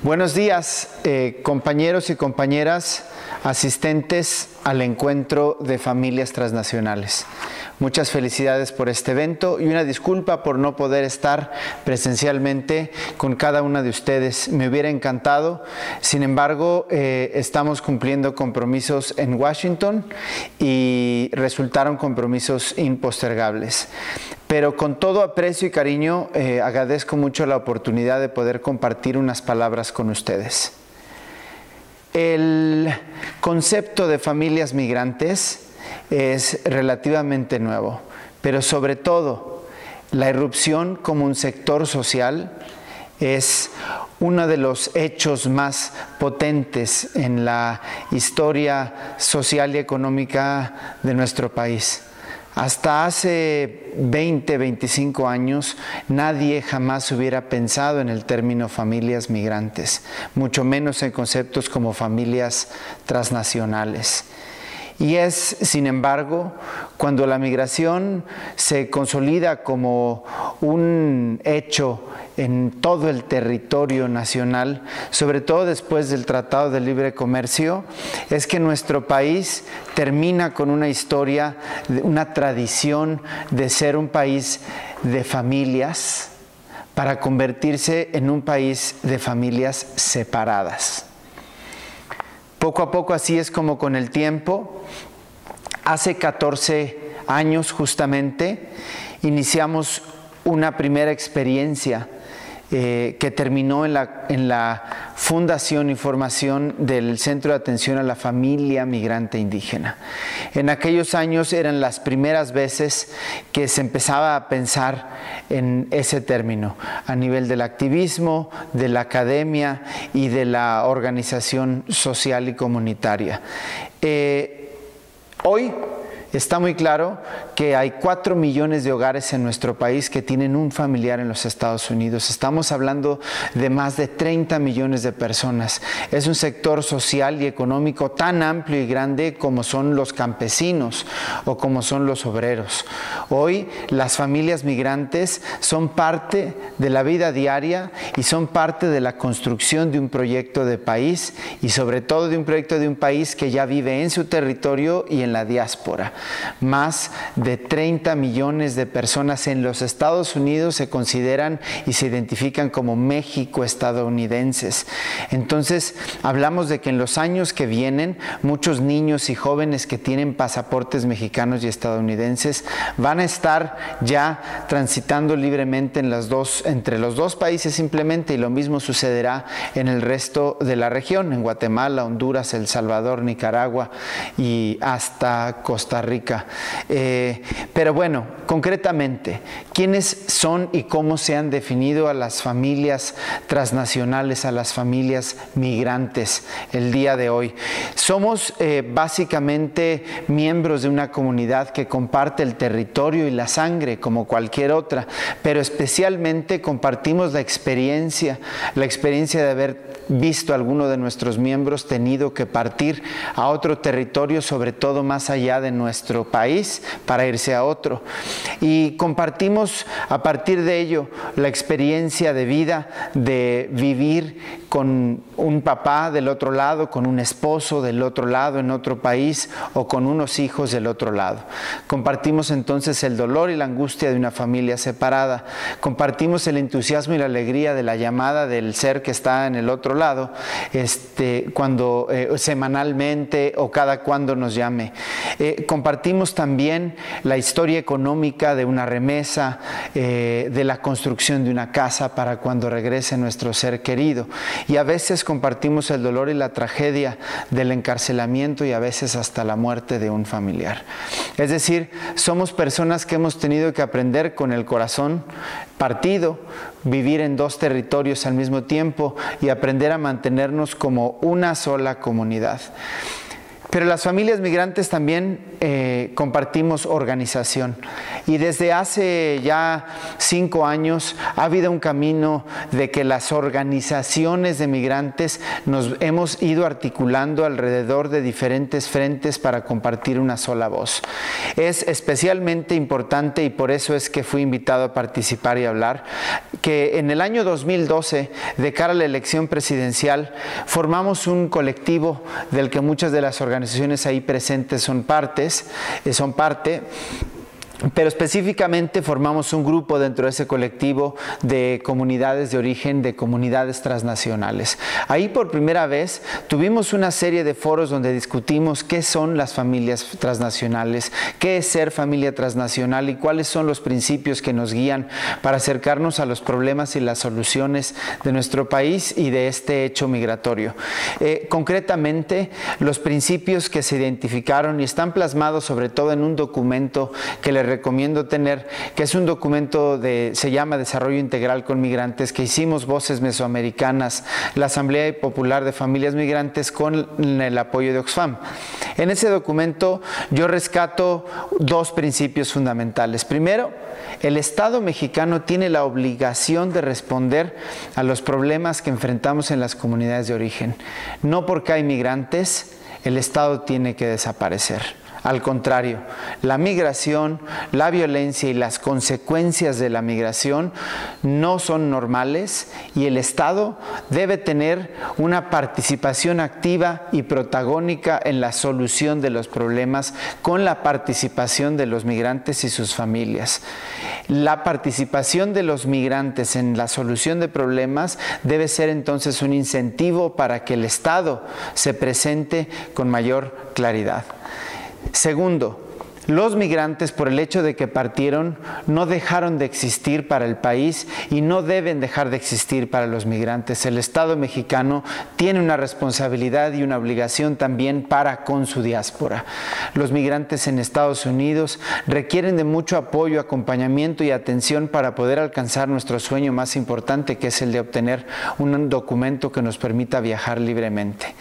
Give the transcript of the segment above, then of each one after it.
Buenos días, compañeros y compañeras asistentes al encuentro de familias transnacionales. Muchas felicidades por este evento y una disculpa por no poder estar presencialmente con cada una de ustedes. Me hubiera encantado, sin embargo, estamos cumpliendo compromisos en Washington y resultaron compromisos impostergables. Pero con todo aprecio y cariño, agradezco mucho la oportunidad de poder compartir unas palabras con ustedes. El concepto de familias migrantes es relativamente nuevo, pero sobre todo la irrupción como un sector social es uno de los hechos más potentes en la historia social y económica de nuestro país. Hasta hace 20, 25 años, nadie jamás hubiera pensado en el término familias migrantes, mucho menos en conceptos como familias transnacionales. Y es, sin embargo, cuando la migración se consolida como un hecho en todo el territorio nacional, sobre todo después del Tratado de Libre Comercio, es que nuestro país termina con una historia, una tradición de ser un país de familias para convertirse en un país de familias separadas. Poco a poco así es como con el tiempo. Hace 14 años justamente iniciamos una primera experiencia que terminó en la fundación y formación del Centro de Atención a la Familia Migrante Indígena. En aquellos años eran las primeras veces que se empezaba a pensar en ese término, a nivel del activismo, de la academia y de la organización social y comunitaria. Hoy está muy claro que hay 4 millones de hogares en nuestro país que tienen un familiar en los Estados Unidos. Estamos hablando de más de 30 millones de personas. Es un sector social y económico tan amplio y grande como son los campesinos o como son los obreros. Hoy las familias migrantes son parte de la vida diaria y son parte de la construcción de un proyecto de país y sobre todo de un proyecto de un país que ya vive en su territorio y en la diáspora. Más de 30 millones de personas en los Estados Unidos se consideran y se identifican como México-estadounidenses. Entonces, hablamos de que en los años que vienen, muchos niños y jóvenes que tienen pasaportes mexicanos y estadounidenses van a estar ya transitando libremente entre los dos países simplemente, y lo mismo sucederá en el resto de la región, en Guatemala, Honduras, El Salvador, Nicaragua y hasta Costa Rica. Pero bueno, concretamente, ¿quiénes son y cómo se han definido a las familias transnacionales, a las familias migrantes el día de hoy? Somos básicamente miembros de una comunidad que comparte el territorio y la sangre como cualquier otra, pero especialmente compartimos la experiencia de haber visto a alguno de nuestros miembros tenido que partir a otro territorio, sobre todo más allá de nuestro país, para irse a otro. Y compartimos a partir de ello la experiencia de vida de vivir con un papá del otro lado, con un esposo del otro lado en otro país o con unos hijos del otro lado. Compartimos entonces el dolor y la angustia de una familia separada. Compartimos el entusiasmo y la alegría de la llamada del ser que está en el otro lado, cuando semanalmente o cada cuando nos llame. Compartimos también la historia económica de una remesa, de la construcción de una casa para cuando regrese nuestro ser querido. Y a veces compartimos el dolor y la tragedia del encarcelamiento y a veces hasta la muerte de un familiar. Es decir, somos personas que hemos tenido que aprender con el corazón partido, vivir en dos territorios al mismo tiempo y aprender a mantenernos como una sola comunidad. Pero las familias migrantes también compartimos organización, y desde hace ya 5 años ha habido un camino de que las organizaciones de migrantes nos hemos ido articulando alrededor de diferentes frentes para compartir una sola voz. Es especialmente importante, y por eso es que fui invitado a participar y hablar, que en el año 2012, de cara a la elección presidencial, formamos un colectivo del que muchas de las organizaciones ahí presentes son parte, pero específicamente formamos un grupo dentro de ese colectivo de comunidades de origen, de comunidades transnacionales. Ahí por primera vez tuvimos una serie de foros donde discutimos qué son las familias transnacionales, qué es ser familia transnacional y cuáles son los principios que nos guían para acercarnos a los problemas y las soluciones de nuestro país y de este hecho migratorio. Concretamente, los principios que se identificaron y están plasmados sobre todo en un documento que le recomiendo tener, que es un documento se llama Desarrollo Integral con Migrantes, que hicimos Voces Mesoamericanas, la Asamblea Popular de Familias Migrantes, con el apoyo de Oxfam. En ese documento yo rescato 2 principios fundamentales. Primero, el Estado mexicano tiene la obligación de responder a los problemas que enfrentamos en las comunidades de origen. No porque hay migrantes, el Estado tiene que desaparecer. Al contrario, la migración, la violencia y las consecuencias de la migración no son normales, y el Estado debe tener una participación activa y protagónica en la solución de los problemas, con la participación de los migrantes y sus familias. La participación de los migrantes en la solución de problemas debe ser entonces un incentivo para que el Estado se presente con mayor claridad. Segundo, los migrantes, por el hecho de que partieron, no dejaron de existir para el país y no deben dejar de existir para los migrantes. El Estado mexicano tiene una responsabilidad y una obligación también para con su diáspora. Los migrantes en Estados Unidos requieren de mucho apoyo, acompañamiento y atención para poder alcanzar nuestro sueño más importante, que es el de obtener un documento que nos permita viajar libremente.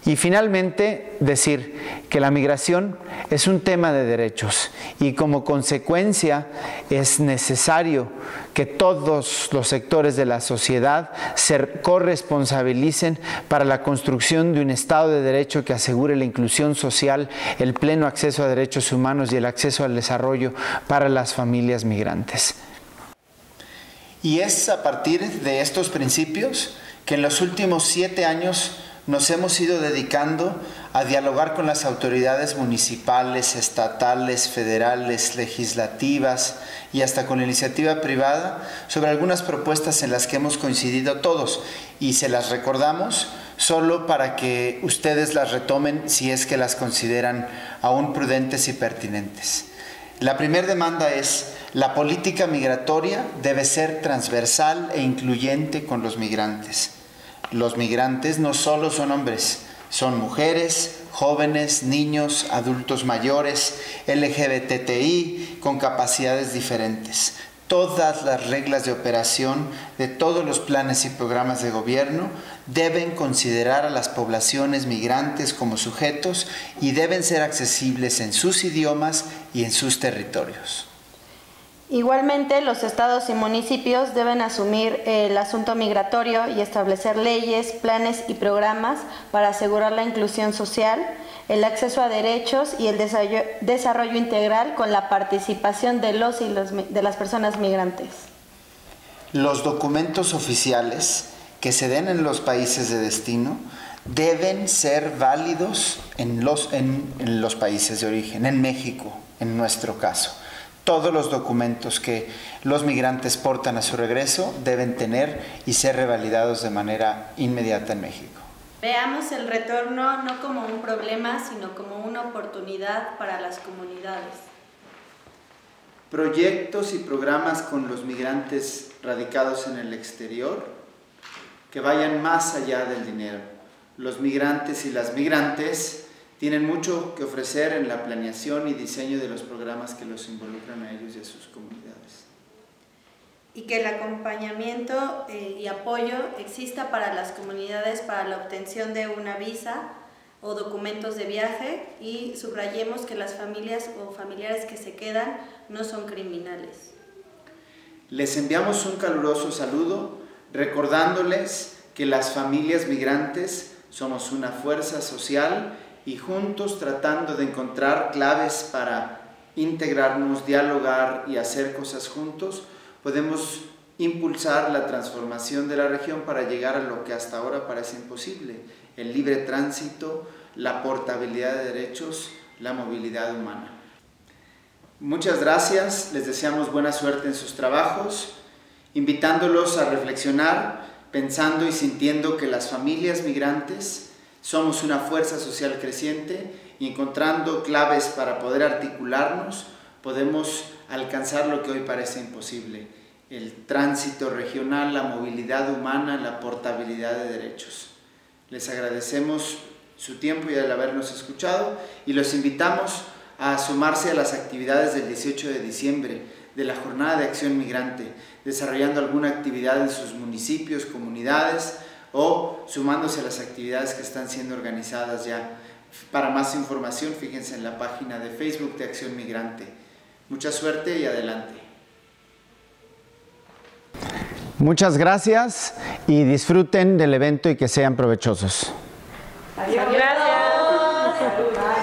Y finalmente, decir que la migración es un tema de derechos, y como consecuencia es necesario que todos los sectores de la sociedad se corresponsabilicen para la construcción de un Estado de Derecho que asegure la inclusión social, el pleno acceso a derechos humanos y el acceso al desarrollo para las familias migrantes. Y es a partir de estos principios que en los últimos 7 años nos hemos ido dedicando a dialogar con las autoridades municipales, estatales, federales, legislativas y hasta con la iniciativa privada sobre algunas propuestas en las que hemos coincidido todos, y se las recordamos solo para que ustedes las retomen si es que las consideran aún prudentes y pertinentes. La primera demanda es: la política migratoria debe ser transversal e incluyente con los migrantes. Los migrantes no solo son hombres, son mujeres, jóvenes, niños, adultos mayores, LGBTI, con capacidades diferentes. Todas las reglas de operación de todos los planes y programas de gobierno deben considerar a las poblaciones migrantes como sujetos y deben ser accesibles en sus idiomas y en sus territorios. Igualmente, los estados y municipios deben asumir el asunto migratorio y establecer leyes, planes y programas para asegurar la inclusión social, el acceso a derechos y el desarrollo integral con la participación de las personas migrantes. Los documentos oficiales que se den en los países de destino deben ser válidos en los países de origen, en México, en nuestro caso. Todos los documentos que los migrantes portan a su regreso deben tener y ser revalidados de manera inmediata en México. Veamos el retorno no como un problema, sino como una oportunidad para las comunidades. Proyectos y programas con los migrantes radicados en el exterior que vayan más allá del dinero. Los migrantes y las migrantes tienen mucho que ofrecer en la planeación y diseño de los programas que los involucran a ellos y a sus comunidades. Y que el acompañamiento y apoyo exista para las comunidades para la obtención de una visa o documentos de viaje, y subrayemos que las familias o familiares que se quedan no son criminales. Les enviamos un caluroso saludo, recordándoles que las familias migrantes somos una fuerza social y juntos tratando de encontrar claves para integrarnos, dialogar y hacer cosas juntos, podemos impulsar la transformación de la región para llegar a lo que hasta ahora parece imposible: el libre tránsito, la portabilidad de derechos, la movilidad humana. Muchas gracias, les deseamos buena suerte en sus trabajos, invitándolos a reflexionar, pensando y sintiendo que las familias migrantes somos una fuerza social creciente y encontrando claves para poder articularnos, podemos alcanzar lo que hoy parece imposible: el tránsito regional, la movilidad humana, la portabilidad de derechos. Les agradecemos su tiempo y el habernos escuchado y los invitamos a sumarse a las actividades del 18 de diciembre de la Jornada de Acción Migrante, desarrollando alguna actividad en sus municipios, comunidades, o sumándose a las actividades que están siendo organizadas ya. Para más información, fíjense en la página de Facebook de Acción Migrante. Mucha suerte y adelante. Muchas gracias y disfruten del evento y que sean provechosos. Adiós. Gracias.